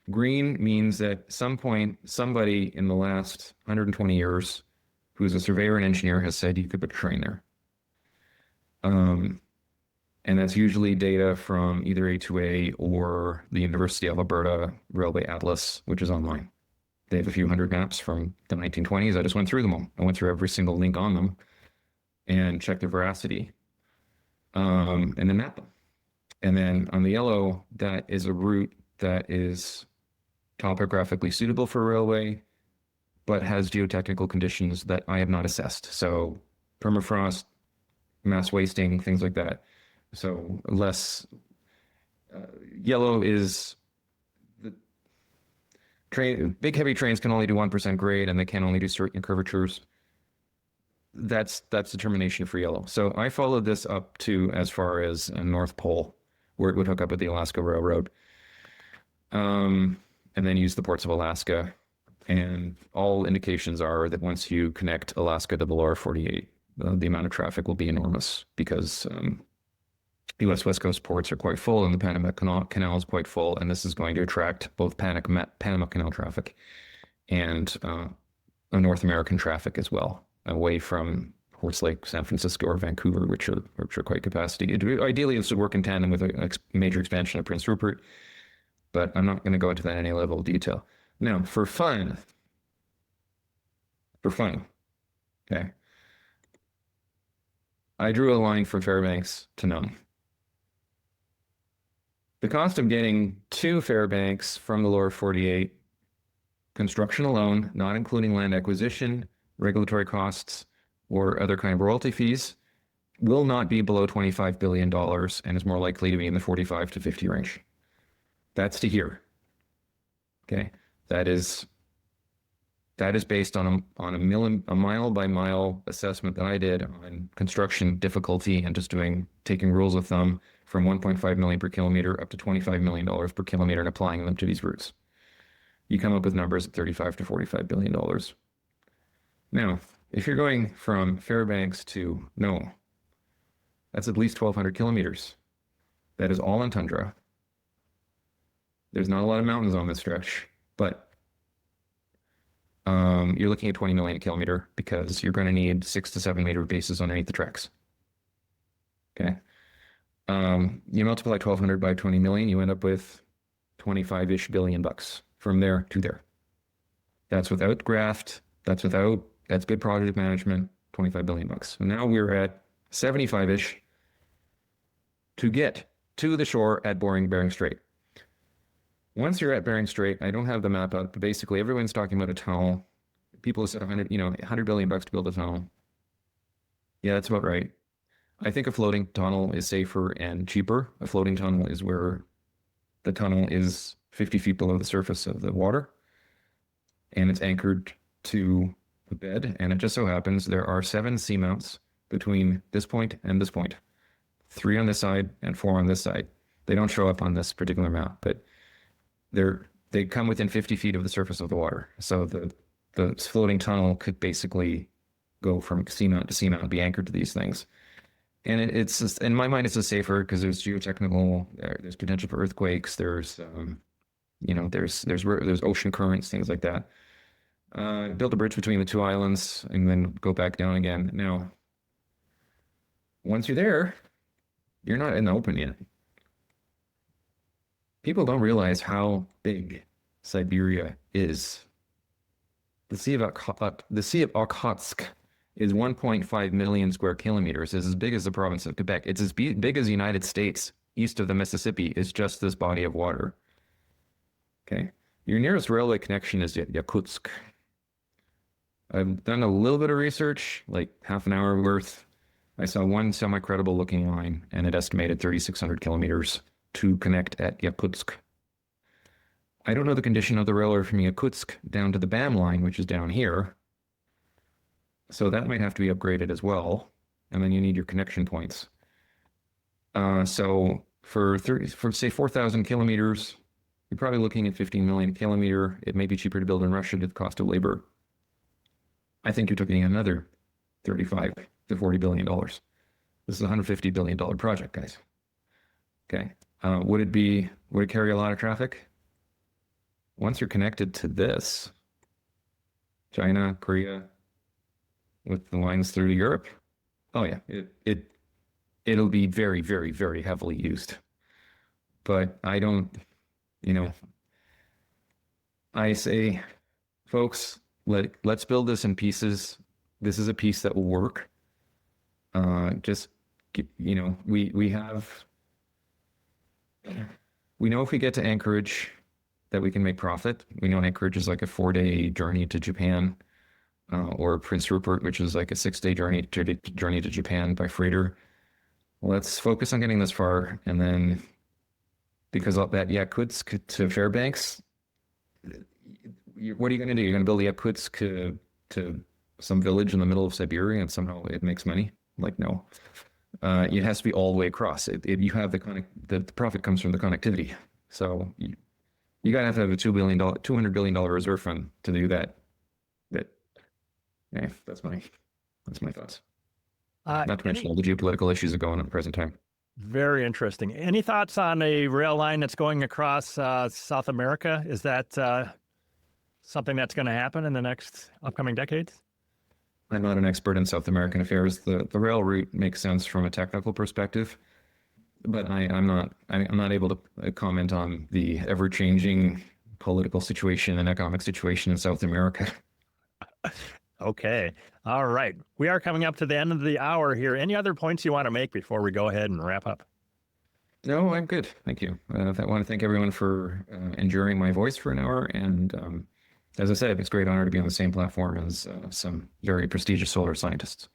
Green means that at some point, somebody in the last 120 years, who's a surveyor and engineer, has said you could put a train there. And that's usually data from either A2A or the University of Alberta Railway Atlas, which is online. They have a few hundred maps from the 1920s. I just went through them all. I went through every single link on them and checked their veracity, and then map them. And then on the yellow, that is a route that is topographically suitable for railway, but has geotechnical conditions that I have not assessed. So permafrost, mass wasting, things like that. So less, yellow is the train, big heavy trains can only do 1% grade and they can only do certain curvatures. That's determination for yellow. So I followed this up to as far as North Pole, where it would hook up with the Alaska Railroad. And then use the ports of Alaska. And all indications are that once you connect Alaska to the lower 48, the amount of traffic will be enormous because U.S. West Coast ports are quite full and the Panama Canal is quite full. And this is going to attract both Panama Canal traffic and North American traffic as well, away from ports like San Francisco or Vancouver, which are quite capacity. Ideally, this would work in tandem with a major expansion of Prince Rupert, but I'm not going to go into that in any level of detail. Now, for fun, okay, I drew a line from Fairbanks to Nome. The cost of getting to Fairbanks from the lower 48, construction alone, not including land acquisition, regulatory costs, or other kind of royalty fees, will not be below $25 billion and is more likely to be in the 45 to 50 range. That's to here. Okay, that is based on a mile by mile assessment that I did on construction difficulty and just taking rules of thumb from 1.5 million per kilometer up to $25 million per kilometer and applying them to these routes. You come up with numbers at 35 to $45 billion. Now, if you're going from Fairbanks to Nome, that's at least 1,200 kilometers. That is all in tundra. There's not a lot of mountains on this stretch, but you're looking at 20 million a kilometer because you're going to need 6 to 7 meter bases underneath the tracks. Okay. You multiply 1,200 by 20 million, you end up with 25-ish billion bucks from there to there. That's without graft. That's good project management, 25 billion bucks. So now we're at 75-ish to get to the shore at Bering Strait. Once you're at Bering Strait, I don't have the map out, but basically everyone's talking about a tunnel. People have said 100 billion bucks to build a tunnel. Yeah, that's about right. I think a floating tunnel is safer and cheaper. A floating tunnel is where the tunnel is 50 feet below the surface of the water and it's anchored to the bed. And it just so happens there are 7 seamounts between this point and this point, 3 on this side and 4 on this side. They don't show up on this particular map, but they come within 50 feet of the surface of the water. So the floating tunnel could basically go from seamount to seamount and be anchored to these things. And it's just, in my mind, it's just safer because there's geotechnical, there's potential for earthquakes, there's ocean currents, things like that. Build a bridge between the 2 islands and then go back down again. Now, once you're there, you're not in the open yet. People don't realize how big Siberia is. The Sea of Okhotsk is 1.5 million square kilometers. It's as big as the province of Quebec. It's as big as the United States east of the Mississippi is just this body of water. Okay. Your nearest railway connection is Yakutsk. I've done a little bit of research, like half an hour worth. I saw one semi-credible looking line and it estimated 3,600 kilometers to connect at Yakutsk. I don't know the condition of the railway from Yakutsk down to the BAM line, which is down here. So that might have to be upgraded as well. And then you need your connection points. So for say 4,000 kilometers, you're probably looking at 15 million a kilometer. It may be cheaper to build in Russia due to the cost of labor. I think you're talking another 35 to $40 billion. This is a $150 billion project, guys. Okay. Would it carry a lot of traffic? Once you're connected to this, China, Korea, with the lines through to Europe, oh yeah, it'll be very, very, very heavily used. But I don't, I say, folks, let's build this in pieces. This is a piece that will work. We know if we get to Anchorage that we can make profit. We know Anchorage is like a 4-day journey to Japan, or Prince Rupert, which is like a 6-day journey to Japan by freighter. Let's focus on getting this far, and then because of that Yakutsk to Fairbanks, what are you going to do? You're going to build the Yakutsk to some village in the middle of Siberia, and somehow it makes money? Like, no. It has to be all the way across. You have the profit comes from the connectivity. So you gotta have to have a $200 billion reserve fund to do that. That's my thoughts. Not to mention all the geopolitical issues that go on at the present time. Very interesting. Any thoughts on a rail line that's going across South America? Is that something that's going to happen in the next upcoming decades? I'm not an expert in South American affairs. The rail route makes sense from a technical perspective, but I'm not able to comment on the ever-changing political situation and economic situation in South America. Okay. All right. We are coming up to the end of the hour here. Any other points you want to make before we go ahead and wrap up? No, I'm good. Thank you. I want to thank everyone for enduring my voice for an hour. And as I said, it's a great honor to be on the same platform as some very prestigious solar scientists.